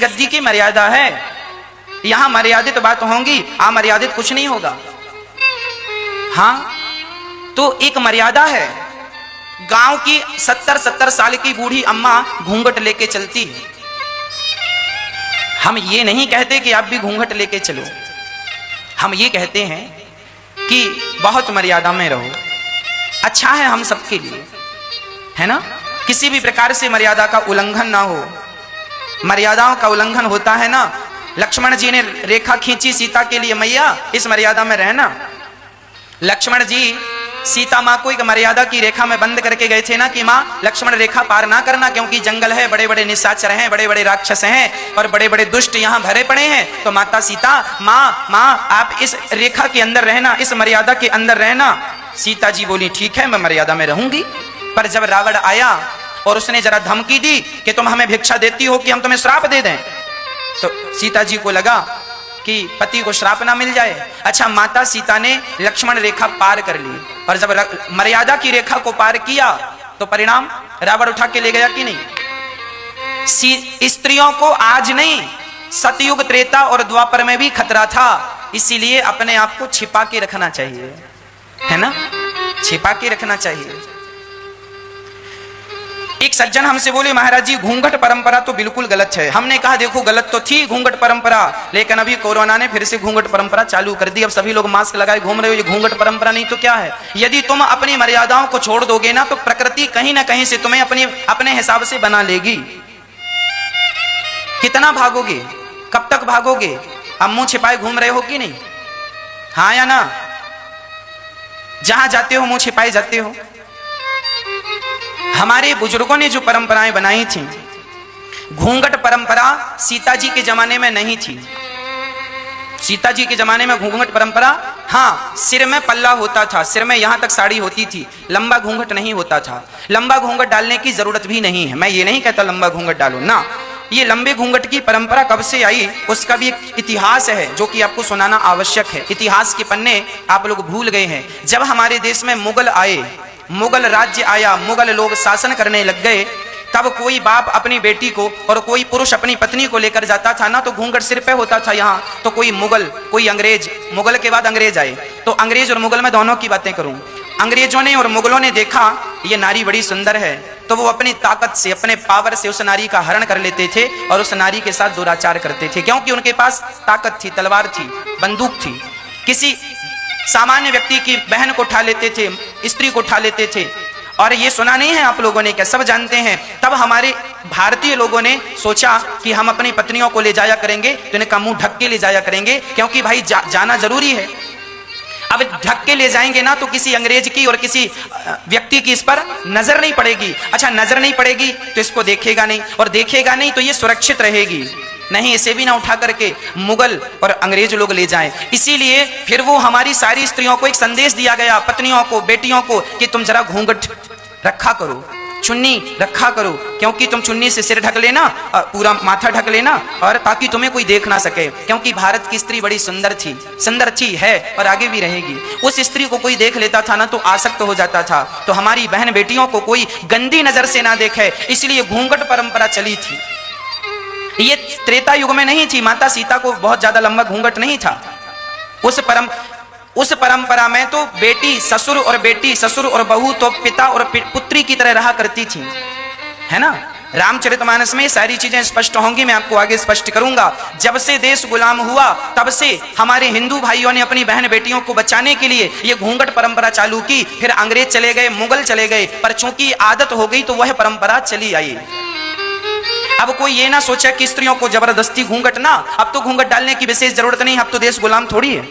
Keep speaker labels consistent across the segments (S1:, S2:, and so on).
S1: गद्दी की मर्यादा है। यहां मर्यादित बात होंगी, अमर्यादित कुछ नहीं होगा। हाँ, तो एक मर्यादा है। गांव की 70-70 साल की बूढ़ी अम्मा घूंघट लेके चलती है। हम ये नहीं कहते कि आप भी घूंघट लेके चलो, हम ये कहते हैं कि बहुत मर्यादा में रहो। अच्छा है हम सबके लिए, है ना। किसी भी प्रकार से मर्यादा का उल्लंघन ना हो। मर्यादाओं का उल्लंघन होता है ना। लक्ष्मण जी ने रेखा खींची सीता के लिए, मैया इस मर्यादा में रहना। लक्ष्मण जी सीता माँ को एक मर्यादा की रेखा में बंद करके गए थे ना कि माँ लक्ष्मण रेखा पार ना करना, क्योंकि जंगल है, बड़े बड़े निशाचर हैं, बड़े बड़े राक्षस हैं और बड़े बड़े दुष्ट यहाँ भरे पड़े हैं। तो माता सीता, माँ आप इस रेखा के अंदर रहना, इस मर्यादा के अंदर रहना। सीता जी बोली ठीक है मैं मर्यादा में रहूंगी। पर जब रावण आया और उसने जरा धमकी दी कि तुम हमें भिक्षा देती हो कि हम तुम्हें श्राप दे दें, तो सीता जी को लगा कि पति को श्राप ना मिल जाए। अच्छा, माता सीता ने लक्ष्मण रेखा पार कर ली और जब मर्यादा की रेखा को पार किया तो परिणाम रावण उठा के ले गया कि नहीं। स्त्रियों को आज नहीं, सतयुग, त्रेता और द्वापर में भी खतरा था। इसीलिए अपने आप को छिपा के रखना चाहिए, है ना, छिपा के रखना चाहिए। एक सज्जन हमसे बोले महाराज जी घूंघट परंपरा तो बिल्कुल गलत है। हमने कहा देखो गलत तो थी घूंघट परंपरा, लेकिन अभी कोरोना ने फिर से घूंघट परंपरा चालू कर दी। अब सभी लोग मास्क लगाए घूम रहे हो, ये घूंघट परंपरा नहीं तो क्या है। यदि तुम अपनी मर्यादाओं को छोड़ दोगे ना तो प्रकृति कहीं ना कहीं से तुम्हें अपने हिसाब से बना लेगी। कितना भागोगे, कब तक भागोगे। अब मुंह छिपाए घूम रहे हो कि नहीं, हाँ या ना। जहां जाते हो मुंह छिपाए जाते हो। हमारे बुजुर्गों ने जो परंपराएं बनाई थी, घूंघट परंपरा सीता जी के जमाने में नहीं थी। सीता जी के जमाने में घूंघट परंपरा, हाँ, सिर में पल्ला होता था, सिर में यहां तक साड़ी होती थी, लंबा घूंघट नहीं होता था। लंबा घूंघट डालने की जरूरत भी नहीं है। मैं ये नहीं कहता लंबा घूंघट डालो ना। ये लंबे घूंघट की परंपरा कब से आई उसका भी एक इतिहास है जो कि आपको सुनाना आवश्यक है। इतिहास के पन्ने आप लोग भूल गए हैं। जब हमारे देश में मुगल आए, मुगल राज्य आया, मुगल लोग शासन करने लग गए, तब कोई बाप अपनी बेटी को और कोई पुरुष अपनी पत्नी को लेकर जाता था ना तो घूंघट सिर पे होता था यहाँ। तो कोई मुगल, कोई अंग्रेज, मुगल के बाद अंग्रेज आए, तो अंग्रेज और मुगल में दोनों की बातें करूं। अंग्रेजों ने और मुगलों ने देखा ये नारी बड़ी सुंदर है, तो वो अपनी ताकत से, अपने पावर से उस नारी का हरण कर लेते थे और उस नारी के साथ दुराचार करते थे, क्योंकि उनके पास ताकत थी, तलवार थी, बंदूक थी। किसी सामान्य व्यक्ति की बहन को उठा लेते थे, स्त्री को उठा लेते थे। और ये सुना नहीं है आप लोगों ने क्या, सब जानते हैं। तब हमारे भारतीय लोगों ने सोचा कि हम अपनी पत्नियों को ले जाया करेंगे तो इनका मुंह ढक के ले जाया करेंगे, क्योंकि भाई जाना जरूरी है। अब ढक के ले जाएंगे ना तो किसी अंग्रेज की और किसी व्यक्ति की इस पर नजर नहीं पड़ेगी। अच्छा, नजर नहीं पड़ेगी तो इसको देखेगा नहीं, और देखेगा नहीं तो ये सुरक्षित रहेगी। नहीं, इसे भी ना उठा करके मुगल और अंग्रेज लोग ले जाएं। इसीलिए फिर वो हमारी सारी स्त्रियों को एक संदेश दिया गया, पत्नियों को, बेटियों को, कि तुम जरा घूंघट रखा करो, चुन्नी रखा करो, क्योंकि तुम चुन्नी से सिर ढक लेना, पूरा माथा ढक लेना, और ताकि तुम्हें कोई देख ना सके। क्योंकि भारत की स्त्री बड़ी सुंदर थी, है और आगे भी रहेगी। उस स्त्री को कोई देख लेता था ना तो आसक्त हो जाता था। तो हमारी बहन बेटियों को कोई गंदी नजर से ना देखे, इसलिए घूंघट परंपरा चली थी। ये त्रेता युग में नहीं थी। माता सीता को बहुत ज्यादा लंबा घूंघट नहीं था। उस परंपरा में तो बेटी ससुर और बहू तो पिता और पुत्री की तरह रहा करती थी, है ना। रामचरितमानस में सारी चीजें स्पष्ट होंगी, मैं आपको आगे स्पष्ट करूंगा। जब से देश गुलाम हुआ तब से हमारे हिंदू भाइयों ने अपनी बहन बेटियों को बचाने के लिए ये घूंघट परंपरा चालू की। फिर अंग्रेज चले गए, मुगल चले गए, पर चूंकि आदत हो गई तो वह परंपरा चली आई। अब कोई ये ना सोचा कि स्त्रियों को जबरदस्ती घूंघट ना, अब तो घूंघट डालने की विशेष जरूरत नहीं, अब तो देश गुलाम थोड़ी है।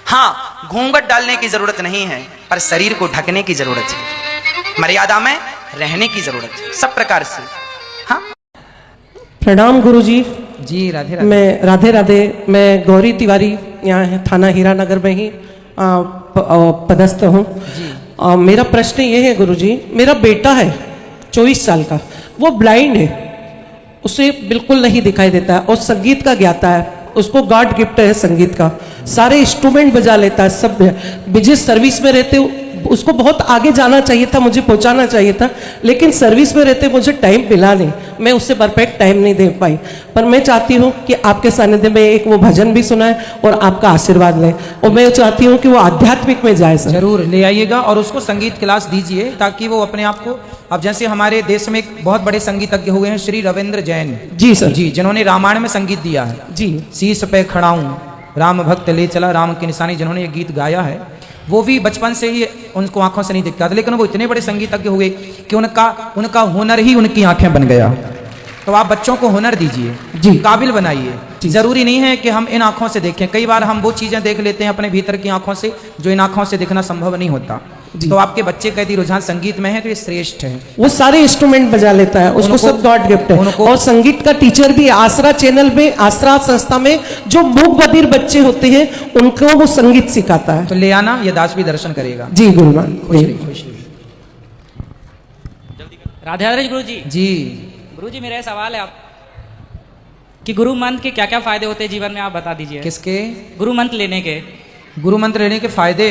S1: हाँ, घूंघट डालने की जरूरत नहीं है, पर शरीर को ढकने की जरूरत है, मर्यादा में रहने की जरूरत है, सब प्रकार से। हाँ,
S2: प्रणाम गुरुजी
S3: जी। राधे राधे।
S2: मैं राधे राधे। मैं गौरी तिवारी, यहाँ थाना हीरानगर में ही पदस्थ हूँ। मेरा प्रश्न ये है गुरुजी, मेरा बेटा है 24 साल का, वो ब्लाइंड है, उसे बिल्कुल नहीं दिखाई देता है और संगीत का ज्ञाता है, उसको गॉड गिफ्ट है संगीत का, सारे इंस्ट्रूमेंट बजा लेता है, सब बिजनेस सर्विस में रहते उसको बहुत आगे जाना चाहिए था, मुझे पहुंचाना चाहिए था, लेकिन सर्विस में रहते मुझे टाइम मिला नहीं, मैं उससे परफेक्ट टाइम नहीं दे पाई। पर मैं चाहती हूँ कि आपके सानिध्य में एक वो भजन भी सुनाए और आपका आशीर्वाद लें, और मैं चाहती हूँ कि वो आध्यात्मिक में जाए सर।
S1: जरूर ले आइएगा और उसको संगीत क्लास दीजिए ताकि वो अपने आप को, अब जैसे हमारे देश में एक बहुत बड़े संगीतज्ञ हुए हैं श्री रविंद्र जैन
S2: जी सर।
S1: जी, जिन्होंने रामायण में संगीत दिया है।
S2: जी
S1: शीश पे खड़ा हूं राम भक्त ले चला राम की निशानी, जिन्होंने ये गीत गाया है, वो भी बचपन से ही उनको आंखों से नहीं दिखता था, लेकिन वो इतने बड़े संगीतज्ञ हुए कि उनका हुनर ही उनकी आंखें बन गया। तो आप बच्चों को हुनर दीजिए
S2: जी,
S1: काबिल बनाइए। जरूरी नहीं है कि हम इन आंखों से देखें, कई बार हम वो चीजें देख लेते हैं अपने भीतर की आंखों से जो इन आंखों से दिखना संभव नहीं होता। तो आपके बच्चे का यदि रुझान संगीत में है तो ये श्रेष्ठ है।
S2: वो सारे इंस्ट्रूमेंट बजा लेता है, उसको सब गॉड गिफ्ट है। और संगीत का टीचर भी आसरा चैनल में, आसरा संस्था में जो मूक बधिर बच्चे होते हैं उनको वो संगीत सिखाता है।
S1: तो ले आना, ये दास भी दर्शन करेगा।
S2: जी गुरुमान।
S3: राधे राधे गुरु जी।
S1: जी
S3: गुरु जी, मेरा सवाल है आप कि गुरु मंत्र के क्या क्या फायदे होते हैं जीवन में, आप बता दीजिए।
S1: किसके?
S3: गुरु मंत्र लेने के।
S1: गुरु मंत्र लेने के फायदे,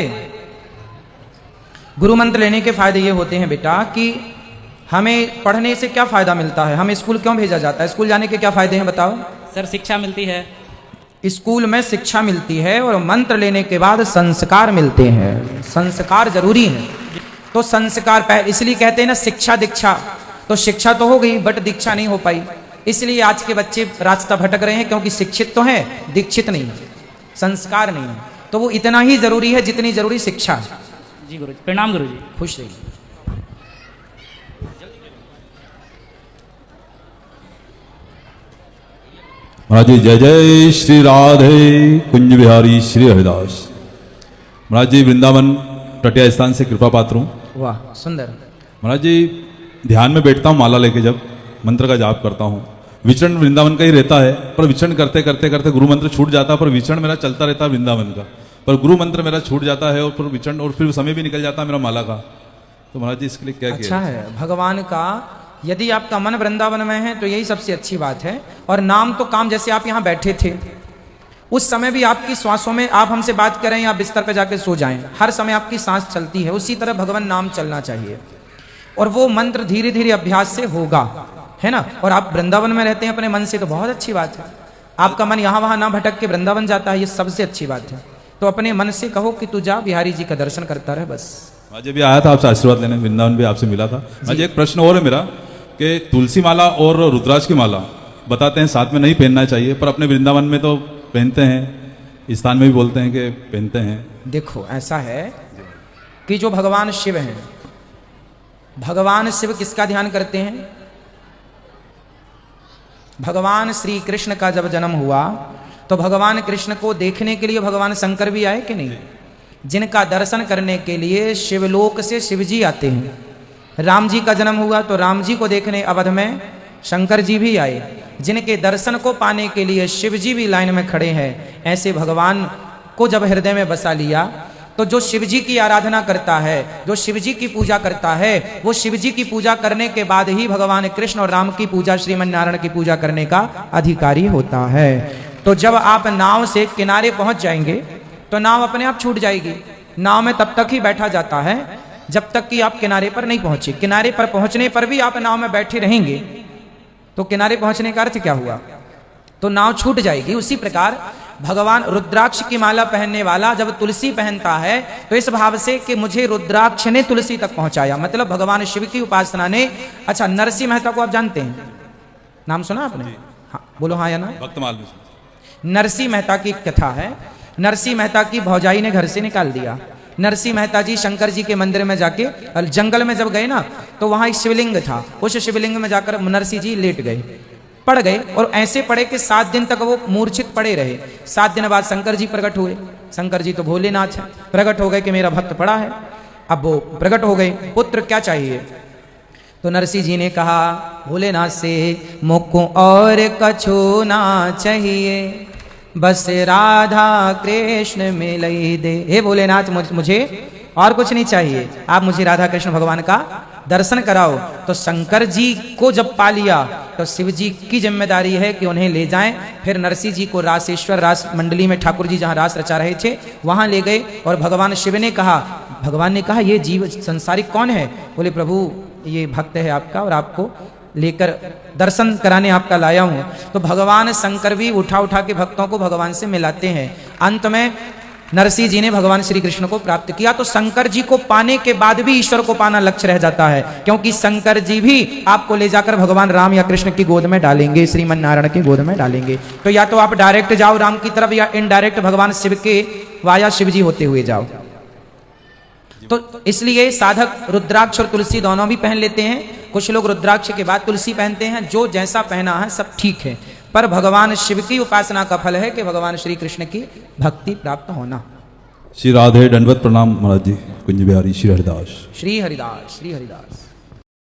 S1: गुरु मंत्र लेने के फायदे ये होते हैं बेटा कि हमें पढ़ने से क्या फायदा मिलता है, हमें स्कूल क्यों भेजा जाता है, स्कूल जाने के क्या फायदे हैं बताओ।
S3: सर शिक्षा मिलती है,
S1: स्कूल में शिक्षा मिलती है और मंत्र लेने के बाद संस्कार मिलते हैं। संस्कार जरूरी है। तो संस्कार इसलिए कहते हैं ना शिक्षा दीक्षा, तो शिक्षा तो हो गई बट दीक्षा नहीं हो पाई, इसलिए आज के बच्चे रास्ता भटक रहे हैं, क्योंकि शिक्षित तो हैं दीक्षित नहीं, संस्कार नहीं है। तो वो इतना ही जरूरी है जितनी जरूरी शिक्षा है।
S3: जी गुरु जी, प्रणाम गुरु जी।
S1: खुश रहिए।
S4: महाराज जी जय जय श्री राधे कुंज बिहारी श्री हरिदास। महाराज जी वृंदावन टटिया स्थान से कृपा पात्र हूँ।
S1: वाह सुंदर।
S4: महाराज जी ध्यान में बैठता हूँ माला लेके, जब मंत्र का जाप करता हूँ, विचरण वृंदावन का ही रहता है, पर विचरण करते करते करते गुरु मंत्र छूट जाता है, पर विचरण मेरा चलता रहता है वृंदावन का, पर गुरु मंत्र मेरा छूट जाता है और फिर विचरण और फिर समय भी निकल जाता है मेरा माला का। तो महाराज जी इसके लिए क्या
S1: अच्छा है भगवान का, यदि आपका मन वृंदावन में है तो यही सबसे अच्छी बात है। और नाम तो काम, जैसे आप यहाँ बैठे थे उस समय भी आपकी श्वासों में, आप हमसे बात करें या बिस्तर पे जाके सो जाएं, हर समय आपकी सांस चलती है, उसी तरह भगवान नाम चलना चाहिए। और वो मंत्र धीरे धीरे अभ्यास से होगा, है ना। और आप वृंदावन में रहते हैं अपने मन से, तो बहुत अच्छी बात है। आपका मन यहाँ वहां ना भटक के वृंदावन जाता है, ये सबसे अच्छी बात है। तो अपने मन से कहो कि तू जा बिहारी जी का दर्शन करता रहे बस।
S4: आज भी आया था आपसे आशीर्वाद लेने, वृंदावन भी आपसे मिला था। आज एक प्रश्न और है मेरा कि तुलसी माला और रुद्राक्ष की माला बताते हैं साथ में नहीं पहनना चाहिए, पर अपने वृंदावन में तो पहनते हैं, इस स्थान में भी बोलते हैं कि पहनते हैं।
S1: देखो ऐसा है कि जो भगवान शिव हैं, भगवान शिव किसका ध्यान करते हैं? भगवान श्री कृष्ण का जब जन्म हुआ तो भगवान कृष्ण को देखने के लिए भगवान शंकर भी आए कि नहीं? जिनका दर्शन करने के लिए शिवलोक से शिवजी आते हैं। राम जी का जन्म हुआ तो राम जी को देखने अवध में शंकर जी भी आए। जिनके दर्शन को पाने के लिए शिव जी भी लाइन में खड़े हैं। ऐसे भगवान को जब हृदय में बसा लिया तो जो शिव जी की आराधना करता है, जो शिव जी की पूजा करता है, वो शिव जी की पूजा करने के बाद ही भगवान कृष्ण और राम की पूजा, श्रीमन नारायण की पूजा करने का अधिकारी होता है। तो जब आप नाव से किनारे पहुंच जाएंगे तो नाव अपने आप छूट जाएगी। नाव में तब तक ही बैठा जाता है जब तक कि आप किनारे पर नहीं पहुंचे। किनारे पर पहुंचने पर भी आप नाव में बैठे रहेंगे तो किनारे पहुंचने का अर्थ क्या हुआ? तो नाव छूट जाएगी। उसी प्रकार भगवान रुद्राक्ष की माला पहनने वाला जब तुलसी पहनता है तो इस भाव से कि मुझे रुद्राक्ष ने तुलसी तक पहुंचाया, मतलब भगवान शिव की उपासना ने। अच्छा, नरसिंह मेहता को आप जानते हैं? नाम सुना आपने? हाँ बोलो हाँ या ना?
S4: भक्तमाल में
S1: नरसिंह मेहता की कथा है। नरसिंह मेहता की भौजाई ने घर से निकाल दिया। नरसिंह मेहता जी शंकर जी के मंदिर में जाके जंगल में जब गए ना तो वहां एक शिवलिंग था। उस शिवलिंग में जाकर नरसिंह जी लेट गए, पड़ गए और ऐसे पड़े कि 7 दिन तक वो मूर्छित पड़े रहे। 7 दिन बाद शंकर जी प्रकट हुए। शंकर जी तो भोलेनाथ है, प्रकट हो गए कि मेरा भक्त पड़ा है। अब वो प्रकट हो गए, पुत्र क्या चाहिए? तो नरसिंह जी ने कहा भोलेनाथ से, मुझको और कछु ना चाहिए, बस राधा कृष्ण मिलई दे। हे भोलेनाथ, मुझे और कुछ नहीं चाहिए, आप मुझे राधा कृष्ण भगवान का दर्शन कराओ। तो शंकर जी को जब पा लिया तो शिव जी की जिम्मेदारी है कि उन्हें ले जाएं। फिर नरसिंह जी को रासेश्वर रास मंडली में ठाकुर जी जहां रास रचा रहे थे वहां ले गए और भगवान शिव ने कहा, भगवान ने कहा ये जीव संसारिक कौन है? बोले प्रभु ये भक्त है आपका और आपको लेकर दर्शन कराने आपका लाया हूं। तो भगवान शंकर भी उठा उठा के भक्तों को भगवान से मिलाते हैं। अंत में नरसिंह जी ने भगवान श्री कृष्ण को प्राप्त किया। तो शंकर जी को पाने के बाद भी ईश्वर को पाना लक्ष्य रह जाता है, क्योंकि शंकर जी भी आपको ले जाकर भगवान राम या कृष्ण की गोद में डालेंगे, श्रीमन नारायण की गोद में डालेंगे। तो या तो आप डायरेक्ट जाओ राम की तरफ या इनडायरेक्ट भगवान शिव के वाया शिव जी होते हुए जाओ। तो इसलिए साधक रुद्राक्ष और तुलसी दोनों भी पहन लेते हैं। कुछ लोग रुद्राक्ष के बाद तुलसी पहनते हैं, जो जैसा पहना है सब ठीक है, पर भगवान शिव की उपासना का फल है कि भगवान श्री कृष्ण की भक्ति प्राप्त होना।
S4: श्री राधे दंडवत प्रणाम महाराज जी। कुंज बिहारी श्री हरिदास।
S1: श्री हरिदास श्री हरिदास।